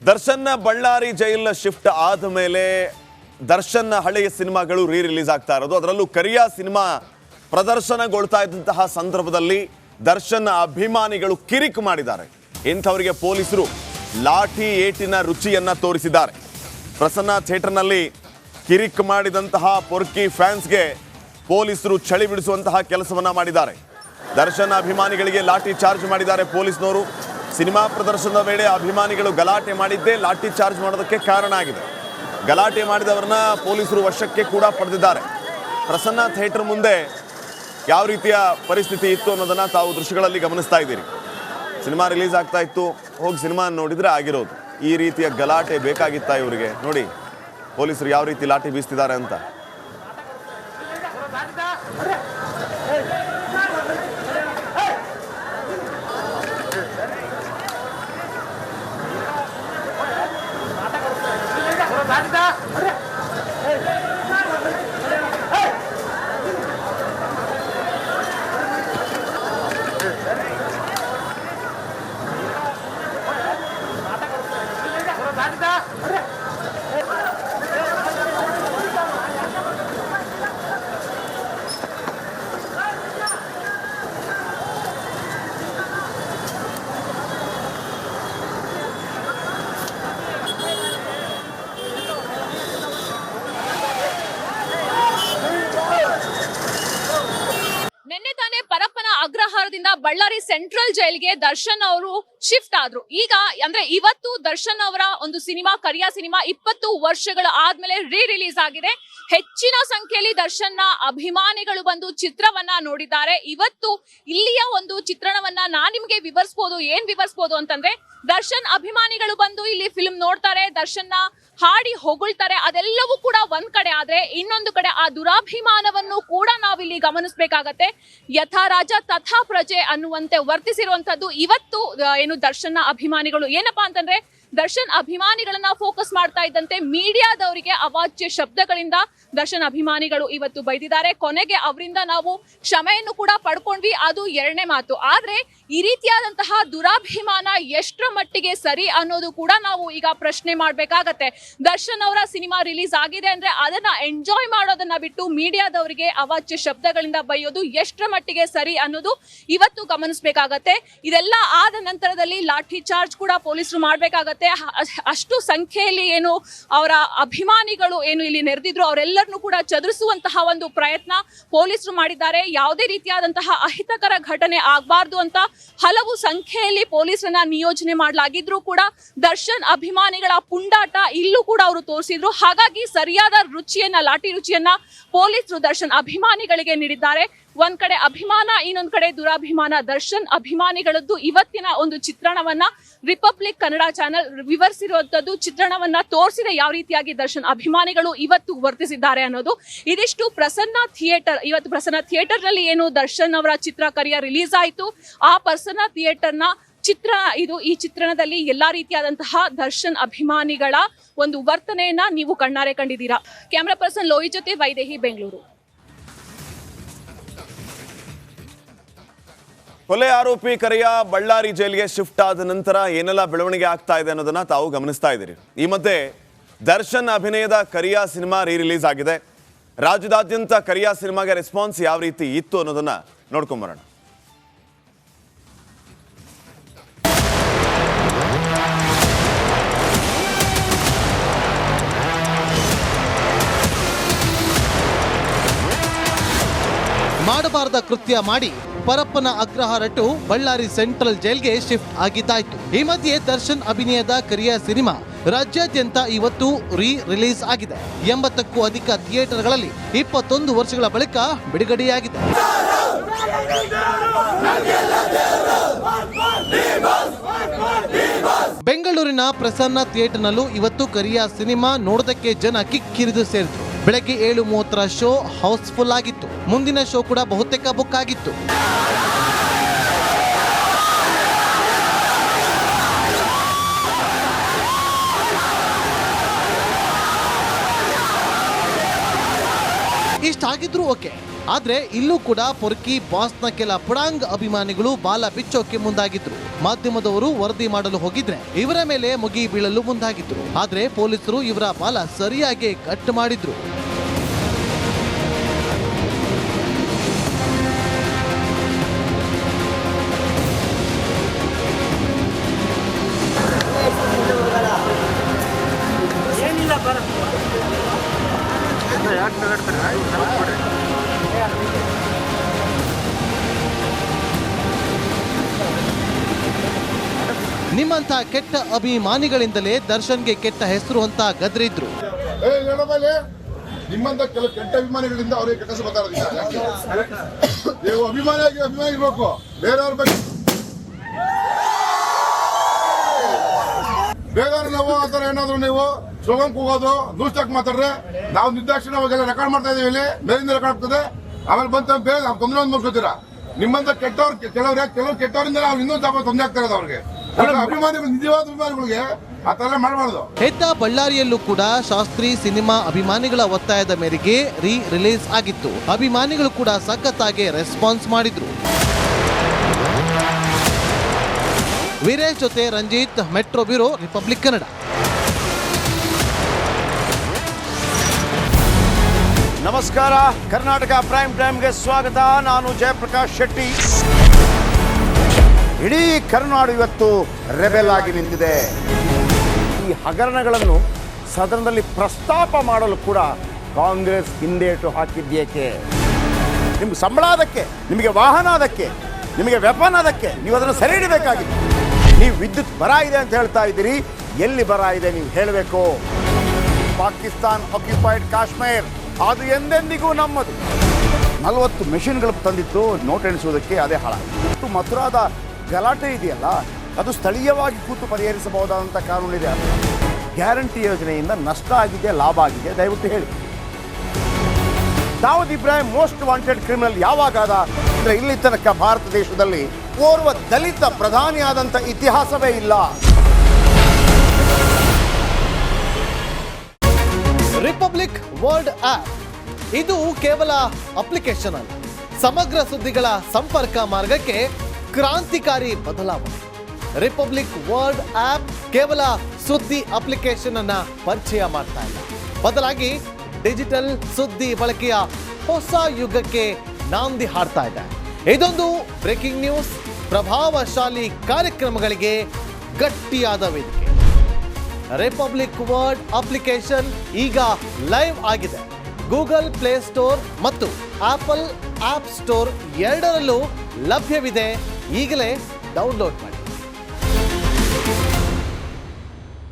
ದರ್ಶನ್ ಬಳ್ಳಾರಿ ಜೈಲಿನ ಶಿಫ್ಟ್ ಆದ ಮೇಲೆ ದರ್ಶನ್ ಹಳೆಯ ಸಿನಿಮಾಗಳು ರಿಲೀಸ್ ಆಗ್ತಾ ಇರೋದು. ಅದರಲ್ಲೂ ಕರಿಯ ಸಿನಿಮಾ ಪ್ರದರ್ಶನಗೊಳ್ತಾ ಇದ್ದಂತಹ ಸಂದರ್ಭದಲ್ಲಿ ದರ್ಶನ್ ಅಭಿಮಾನಿಗಳು ಕಿರಿಕ್ ಮಾಡಿದ್ದಾರೆ. ಇಂಥವರಿಗೆ ಪೊಲೀಸರು ಲಾಠಿ ಏಟಿನ ರುಚಿಯನ್ನ ತೋರಿಸಿದ್ದಾರೆ. ಪ್ರಸನ್ನ ಥಿಯೇಟರ್ನಲ್ಲಿ ಕಿರಿಕ್ ಮಾಡಿದಂತಹ ಪೊರ್ಕಿ ಫ್ಯಾನ್ಸ್ಗೆ ಪೊಲೀಸರು ಚಳಿ ಬಿಡಿಸುವಂತಹ ಕೆಲಸವನ್ನ ಮಾಡಿದ್ದಾರೆ. ದರ್ಶನ್ ಅಭಿಮಾನಿಗಳಿಗೆ ಲಾಠಿ ಚಾರ್ಜ್ ಮಾಡಿದ್ದಾರೆ ಪೊಲೀಸ್ನವರು. ಸಿನಿಮಾ ಪ್ರದರ್ಶನದ ವೇಳೆ ಅಭಿಮಾನಿಗಳು ಗಲಾಟೆ ಮಾಡಿದ್ದೇ ಲಾಠಿ ಚಾರ್ಜ್ ಮಾಡೋದಕ್ಕೆ ಕಾರಣ ಆಗಿದೆ. ಗಲಾಟೆ ಮಾಡಿದವರನ್ನ ಪೊಲೀಸರು ವಶಕ್ಕೆ ಕೂಡ ಪಡೆದಿದ್ದಾರೆ. ಪ್ರಸನ್ನ ಥಿಯೇಟರ್ ಮುಂದೆ ಯಾವ ರೀತಿಯ ಪರಿಸ್ಥಿತಿ ಇತ್ತು ಅನ್ನೋದನ್ನ ತಾವು ದೃಶ್ಯಗಳಲ್ಲಿ ಗಮನಿಸ್ತಾ ಇದ್ದೀರಿ. ಸಿನಿಮಾ ರಿಲೀಸ್ ಆಗ್ತಾ ಇತ್ತು, ಹೋಗಿ ಸಿನಿಮಾ ನೋಡಿದ್ರೆ ಆಗಿರೋದು. ಈ ರೀತಿಯ ಗಲಾಟೆ ಬೇಕಾಗಿತ್ತಾ ಇವರಿಗೆ? ನೋಡಿ ಪೊಲೀಸರು ಯಾವ ರೀತಿ ಲಾಠಿ ಬೀಸ್ತಿದ್ದಾರೆ ಅಂತ. ಅಗ್ರಹಾರದಿಂದ ಬಳ್ಳಾರಿ ಸೆಂಟ್ರಲ್ ಜೈಲ್ಗೆ ದರ್ಶನ್ ಅವರು ಶಿಫ್ಟ್ ಆದ್ರು. ಈಗ ಅಂದ್ರೆ ಇವತ್ತು ದರ್ಶನ್ ಅವರ ಒಂದು ಸಿನಿಮಾ ಕರಿಯ ಸಿನಿಮಾ 20 ವರ್ಷಗಳ ಆದ್ಮೇಲೆ ರಿಲೀಸ್ ಆಗಿದೆ. ಹೆಚ್ಚಿನ ಸಂಖ್ಯೆಯಲ್ಲಿ ದರ್ಶನ್ ಅಭಿಮಾನಿಗಳು ಬಂದು ಚಿತ್ರವನ್ನ ನೋಡಿದ್ದಾರೆ. ಇವತ್ತು ಇಲ್ಲಿಯ ಒಂದು ಚಿತ್ರಣವನ್ನ ನಾನ್ ನಿಮ್ಗೆ ವಿವರಿಸಬಹುದು ಅಂತಂದ್ರೆ, ದರ್ಶನ್ ಅಭಿಮಾನಿಗಳು ಬಂದು ಇಲ್ಲಿ ಫಿಲ್ಮ್ ನೋಡ್ತಾರೆ, ದರ್ಶನ್ ಹಾಡಿ ಹೊಗಳ್ತಾರೆ. ಅದೆಲ್ಲವೂ ಕೂಡ ಒಂದ್ ಕಡೆ ಆದ್ರೆ, ಇನ್ನೊಂದು ಕಡೆ ಆ ದುರಾಭಿಮಾನವನ್ನು ಕೂಡ ನಾವಿಲ್ಲಿ ಗಮನಿಸಬೇಕಾಗತ್ತೆ. ಯಥಾ ರಾಜ ತಥಾ ಪ್ರಜೆ ಅನ್ನುವಂತೆ ವರ್ತಿಸಿರುವಂತದ್ದು ಇವತ್ತು ಏನು ದರ್ಶನ್ ಅಭಿಮಾನಿಗಳು. ಏನಪ್ಪಾ ಅಂತಂದ್ರೆ, ದರ್ಶನ್ ಅಭಿಮಾನಿಗಳನ್ನ ಫೋಕಸ್ ಮಾಡ್ತಾ ಇದ್ದಂತೆ ಮೀಡಿಯಾದವರಿಗೆ ಅವಾಚ್ಯ ಶಬ್ದಗಳಿಂದ ದರ್ಶನ್ ಅಭಿಮಾನಿಗಳು ಇವತ್ತು ಬೈದಿದ್ದಾರೆ. ಕೊನೆಗೆ ಅವರಿಂದ ನಾವು ಕ್ಷಮೆಯನ್ನು ಕೂಡ ಪಡ್ಕೊಂಡ್ವಿ, ಅದು ಎರಡನೇ ಮಾತು. ಆದ್ರೆ ಈ ರೀತಿಯಾದಂತಹ ದುರಾಭಿಮಾನ ಎಷ್ಟರ ಮಟ್ಟಿಗೆ ಸರಿ ಅನ್ನೋದು ಕೂಡ ನಾವು ಈಗ ಪ್ರಶ್ನೆ ಮಾಡ್ಬೇಕಾಗತ್ತೆ. ದರ್ಶನ್ ಅವರ ಸಿನಿಮಾ ರಿಲೀಸ್ ಆಗಿದೆ ಅಂದ್ರೆ ಅದನ್ನ ಎಂಜಾಯ್ ಮಾಡೋದನ್ನ ಬಿಟ್ಟು ಮೀಡಿಯಾದವರಿಗೆ ಅವಾಚ್ಯ ಶಬ್ದಗಳಿಂದ ಬೈಯೋದು ಎಷ್ಟರ ಮಟ್ಟಿಗೆ ಸರಿ ಅನ್ನೋದು ಇವತ್ತು ಗಮನಿಸಬೇಕಾಗತ್ತೆ. ಇದೆಲ್ಲ ಆದ ನಂತರದಲ್ಲಿ ಲಾಠಿ ಚಾರ್ಜ್ ಕೂಡ ಪೊಲೀಸರು ಮಾಡ್ಬೇಕಾಗತ್ತೆ. ಅಷ್ಟು ಸಂಖ್ಯೆಯಲ್ಲಿ ಏನು ಅವರ ಅಭಿಮಾನಿಗಳು ಏನು ಇಲ್ಲಿ ನೆರೆದಿದ್ರು ಅವರೆಲ್ಲರನ್ನೂ ಕೂಡ ಚದುರಿಸುವಂತಹ ಒಂದು ಪ್ರಯತ್ನ ಪೊಲೀಸರು ಮಾಡಿದ್ದಾರೆ. ಯಾವುದೇ ರೀತಿಯಾದಂತಹ ಅಹಿತಕರ ಘಟನೆ ಆಗಬಾರ್ದು ಅಂತ ಹಲವು ಸಂಖ್ಯೆಯಲ್ಲಿ ಪೊಲೀಸರನ್ನ ನಿಯೋಜನೆ ಮಾಡಲಾಗಿದ್ರು ಕೂಡ ದರ್ಶನ್ ಅಭಿಮಾನಿಗಳ ಪುಂಡಾಟ ಇಲ್ಲೂ ಕೂಡ ಅವರು ತೋರಿಸಿದ್ರು. ಹಾಗಾಗಿ ಸರಿಯಾದ ಲಾಠಿ ರುಚಿಯನ್ನ ಪೊಲೀಸರು ದರ್ಶನ್ ಅಭಿಮಾನಿಗಳಿಗೆ ನೀಡಿದ್ದಾರೆ. ಒಂದ್ ಕಡೆ ಅಭಿಮಾನ, ಇನ್ನೊಂದ್ ಕಡೆ ದುರಾಭಿಮಾನ. ದರ್ಶನ್ ಅಭಿಮಾನಿಗಳದ್ದು ಇವತ್ತಿನ ಒಂದು ಚಿತ್ರಣವನ್ನ ರಿಪಬ್ಲಿಕ್ ಕನ್ನಡ ಚಾನೆಲ್ ವಿವರಿಸಿರುವಂತದ್ದು, ಚಿತ್ರಣವನ್ನ ತೋರಿಸಿದೆ ಯಾವ ರೀತಿಯಾಗಿ ದರ್ಶನ್ ಅಭಿಮಾನಿಗಳು ಇವತ್ತು ವರ್ತಿಸಿದ್ದಾರೆ ಅನ್ನೋದು. ಇದಿಷ್ಟು ಪ್ರಸನ್ನ ಥಿಯೇಟರ್. ಇವತ್ತು ಪ್ರಸನ್ನ ಥಿಯೇಟರ್ ನಲ್ಲಿ ಏನು ದರ್ಶನ್ ಅವರ ಚಿತ್ರ ಕರಿಯ ರಿಲೀಸ್ ಆಯಿತು, ಆ ಪ್ರಸನ್ನ ಥಿಯೇಟರ್ನ ಚಿತ್ರ ಇದು. ಈ ಚಿತ್ರಣದಲ್ಲಿ ಎಲ್ಲಾ ರೀತಿಯಾದಂತಹ ದರ್ಶನ್ ಅಭಿಮಾನಿಗಳ ಒಂದು ವರ್ತನೆಯನ್ನ ನೀವು ಕಣ್ಣಾರೆ ಕಂಡಿದ್ದೀರಾ. ಕ್ಯಾಮರಾ ಪರ್ಸನ್ ಲೋಹಿ ಜೊತೆ ವೈದೇಹಿ, ಬೆಂಗಳೂರು. ಕೊಲೆ ಆರೋಪಿ ಕರಿಯ ಬಳ್ಳಾರಿ ಜೈಲಿಗೆ ಶಿಫ್ಟ್ ಆದ ನಂತರ ಏನೆಲ್ಲ ಬೆಳವಣಿಗೆ ಆಗ್ತಾ ಇದೆ ಅನ್ನೋದನ್ನ ತಾವು ಗಮನಿಸ್ತಾ ಇದ್ದೀರಿ. ಈ ಮಧ್ಯೆ ದರ್ಶನ್ ಅಭಿನಯದ ಕರಿಯ ಸಿನಿಮಾ ರಿಲೀಸ್ ಆಗಿದೆ. ರಾಜ್ಯದಾದ್ಯಂತ ಕರಿಯ ಸಿನಿಮಾಗೆ ರೆಸ್ಪಾನ್ಸ್ ಯಾವ ರೀತಿ ಇತ್ತು ಅನ್ನೋದನ್ನ ನೋಡ್ಕೊಂಬರೋಣ. ಮಾಡಬಾರದ ಕೃತ್ಯ ಮಾಡಿ ಪರಪ್ಪನ ಅಗ್ರಹಾರಟ್ಟು ಬಳ್ಳಾರಿ ಸೆಂಟ್ರಲ್ ಜೈಲ್ಗೆ ಶಿಫ್ಟ್ ಆಗಿದ್ದಾಯ್ತು. ಈ ಮಧ್ಯೆ ದರ್ಶನ್ ಅಭಿನಯದ ಕರಿಯ ಸಿನಿಮಾ ರಾಜ್ಯಾದ್ಯಂತ ಇವತ್ತು ರಿಲೀಸ್ ಆಗಿದೆ. 80ಕ್ಕೂ ಅಧಿಕ ಥಿಯೇಟರ್ಗಳಲ್ಲಿ 21 ವರ್ಷಗಳ ಬಳಿಕ ಬಿಡುಗಡೆಯಾಗಿದೆ. ಬೆಂಗಳೂರಿನ ಪ್ರಸನ್ನ ಥಿಯೇಟರ್ನಲ್ಲೂ ಇವತ್ತು ಕರಿಯ ಸಿನಿಮಾ ನೋಡೋದಕ್ಕೆ ಜನ ಕಿಕ್ಕಿರಿದು ಸೇರಿದ್ರು. ಬೆಳಗ್ಗೆ 7:30 ಶೋ ಹೌಸ್ಫುಲ್ ಆಗಿತ್ತು. ಮುಂದಿನ ಶೋ ಕೂಡ ಬಹುತೇಕ ಬುಕ್ ಆಗಿತ್ತು. ಇಷ್ಟಾಗಿದ್ರು ಓಕೆ, ಆದ್ರೆ ಇಲ್ಲೂ ಕೂಡ ಪೊರ್ಕಿ ಬಾಸ್ನ ಕೆಲ ಪುಡಾಂಗ್ ಅಭಿಮಾನಿಗಳು ಬಾಲ ಬಿಚ್ಚೋಕೆ ಮುಂದಾಗಿದ್ರು. ಮಾಧ್ಯಮದವರು ವರದಿ ಮಾಡಲು ಹೋಗಿದ್ರೆ ಇವರ ಮೇಲೆ ಮುಗಿ ಬೀಳಲು ಮುಂದಾಗಿದ್ರು. ಆದ್ರೆ ಪೊಲೀಸರು ಇವರ ಬಾಲ ಸರಿಯಾಗಿ ಕಟ್ ಮಾಡಿದ್ರು. ನಿಮ್ಮಂತ ಕೆಟ್ಟ ಅಭಿಮಾನಿಗಳಿಂದಲೇ ದರ್ಶನ್ಗೆ ಕೆಟ್ಟ ಹೆಸರು ಅಂತ ಗದ್ರಿದ್ರು. ನಿಮ್ಮಂತ ಕೆಲವು ಕೆಟ್ಟ ಅಭಿಮಾನಿಗಳಿಂದ ಅವರಿಗೆ ಕೆಟ್ಟ ಹೆಸರು ಮಾತಾಡೋದಿಲ್ಲ. ನೀವು ಅಭಿಮಾನಿ ಇರ್ಬೇಕು, ಬೇರೆಯವ್ರ ಬಗ್ಗೆ ಬೇರೆಯವ್ರು ನಾವು ಆತರ ಏನಾದ್ರು ನೀವು ಸ್ಲೋಗನ್ ಕೂಗೋದು ದೂಷ್ಟಾಕ್ ಮಾತಾಡ್ರೆ ನಾವು ನಿರ್ದಾಕ್ಷಿಣ್ಯ ಅವಾಗೆಲ್ಲ ರೆಕಾರ್ಡ್ ಮಾಡ್ತಾ ಇದೀವಿ. ಇಲ್ಲಿ ಮೇಲಿಂದ ರೆಕಾರ್ಡ್ ಆಗ್ತದೆ, ಆಮೇಲೆ ಬಂತ ಬೇರೆ ನಾವು ತೊಂದರೆ ಮುಗಿಸ್ತೀರಾ. ನಿಮ್ಮಂತ ಕೆಲವು ಕೆಟ್ಟವರಿಂದ ನಾವು ಇನ್ನೂ ತೊಂದರೆ ಆಗ್ತಾ ಇರೋದು ಅವ್ರಿಗೆ. ಅಭಿಮಾನಿಗಳು, ನಿಜವಾದ ಅಭಿಮಾನಿಗಳಿಗೆ ಆ ತರ ಮಾಡಬಾರ್ದು. ಹೆದ್ದ ಬಳ್ಳಾರಿಯಲ್ಲೂ ಕೂಡ ಶಾಸ್ತ್ರಿ ಸಿನಿಮಾ ಅಭಿಮಾನಿಗಳ ಒತ್ತಾಯದ ಮೇರೆಗೆ ರಿಲೀಸ್ ಆಗಿತ್ತು. ಅಭಿಮಾನಿಗಳು ಕೂಡ ಸಖತ್ತಾಗಿ ರೆಸ್ಪಾನ್ಸ್ ಮಾಡಿದ್ರು. ವೀರೇಶ್ ಜೊತೆ Ranjith, metro bureau, republic Kannada. ನಮಸ್ಕಾರ, ಕರ್ನಾಟಕ ಪ್ರೈಮ್ ಟೈಮ್ಗೆ ಸ್ವಾಗತ. ನಾನು ಜಯಪ್ರಕಾಶ್ ಶೆಟ್ಟಿ. ಇಡೀ ಕರ್ನಾಡು ಇವತ್ತು ರೆಬೆಲ್ ಆಗಿ ನಿಂತಿದೆ. ಈ ಹಗರಣಗಳನ್ನು ಸದನದಲ್ಲಿ ಪ್ರಸ್ತಾಪ ಮಾಡಲು ಕೂಡ ಕಾಂಗ್ರೆಸ್ ಹಿಂದೇಟು ಹಾಕಿದ್ದೇಕೆ? ನಿಮ್ಗೆ ಸಂಬಳ ಅದಕ್ಕೆ, ನಿಮಗೆ ವಾಹನ ಅದಕ್ಕೆ, ನಿಮಗೆ ವೆಪನ್ ಅದಕ್ಕೆ, ನೀವು ಅದನ್ನು ಸೆರೆ ಹಿಡಬೇಕಾಗಿತ್ತು. ನೀವು ವಿದ್ಯುತ್ ಬರ ಇದೆ ಅಂತ ಹೇಳ್ತಾ ಇದ್ದೀರಿ, ಎಲ್ಲಿ ಬರ ಇದೆ ನೀವು ಹೇಳಬೇಕು. ಪಾಕಿಸ್ತಾನ್ ಆಕ್ಯುಪೈಡ್ ಕಾಶ್ಮೀರ್ ಅದು ಎಂದೆಂದಿಗೂ ನಮ್ಮದು. 40 ಮೆಷಿನ್ಗಳು ತಂದಿತ್ತು ನೋಟ್ ಎಣಿಸುವುದಕ್ಕೆ, ಅದೇ ಹಾಳಾಯಿತು. ಮಥುರಾದ ಗಲಾಟೆ ಇದೆಯಲ್ಲ, ಅದು ಸ್ಥಳೀಯವಾಗಿ ಕೂತು ಪರಿಹರಿಸಬಹುದಾದಂಥ ಕಾನೂನಿದೆ. ಗ್ಯಾರಂಟಿ ಯೋಜನೆಯಿಂದ ನಷ್ಟ ಆಗಿದೆ, ಲಾಭ ಆಗಿದೆ, ದಯವಿಟ್ಟು ಹೇಳಿ. Dawood Ibrahim most wanted criminal ಯಾವಾಗಾದ ಅಂದರೆ ಇಲ್ಲಿ ತನಕ ಭಾರತ ದೇಶದಲ್ಲಿ ಓರ್ವ ದಲಿತ ಪ್ರಧಾನಿಯಾದಂಥ ಇತಿಹಾಸವೇ ಇಲ್ಲ. ರಿಪಬ್ಲಿಕ್ ವರ್ಲ್ಡ್ ಆಪ್ ಇದು ಕೇವಲ ಅಪ್ಲಿಕೇಶನ್ ಅಲ್ಲ, ಸಮಗ್ರ ಸುದ್ದಿಗಳ ಸಂಪರ್ಕ ಮಾರ್ಗಕ್ಕೆ ಕ್ರಾಂತಿಕಾರಿ ಬದಲಾವಣೆ. ರಿಪಬ್ಲಿಕ್ ವರ್ಲ್ಡ್ ಆಪ್ ಕೇವಲ ಸುದ್ದಿ ಅಪ್ಲಿಕೇಶನ್ ಅನ್ನ ಪರಿಚಯ ಮಾಡ್ತಾ ಇಲ್ಲ, ಬದಲಾಗಿ ಡಿಜಿಟಲ್ ಸುದ್ದಿ ಬಳಕೆಯ ಹೊಸ ಯುಗಕ್ಕೆ ನಾಂದಿ ಹಾಡ್ತಾ ಇದೆ. ಇದೊಂದು ಬ್ರೇಕಿಂಗ್ ನ್ಯೂಸ್, ಪ್ರಭಾವಶಾಲಿ ಕಾರ್ಯಕ್ರಮಗಳಿಗೆ ಗಟ್ಟಿಯಾದ ವೇದಿಕೆ. ರಿಪಬ್ಲಿಕ್ ವರ್ಲ್ಡ್ ಅಪ್ಲಿಕೇಶನ್ ಈಗ ಲೈವ್ ಆಗಿದೆ. ಗೂಗಲ್ ಪ್ಲೇ ಸ್ಟೋರ್ ಮತ್ತು ಆಪಲ್ ಆಪ್ ಸ್ಟೋರ್ ಎರಡರಲ್ಲೂ ಲಭ್ಯವಿದೆ. ಈಗಲೇ ಡೌನ್ಲೋಡ್ ಮಾಡಿ.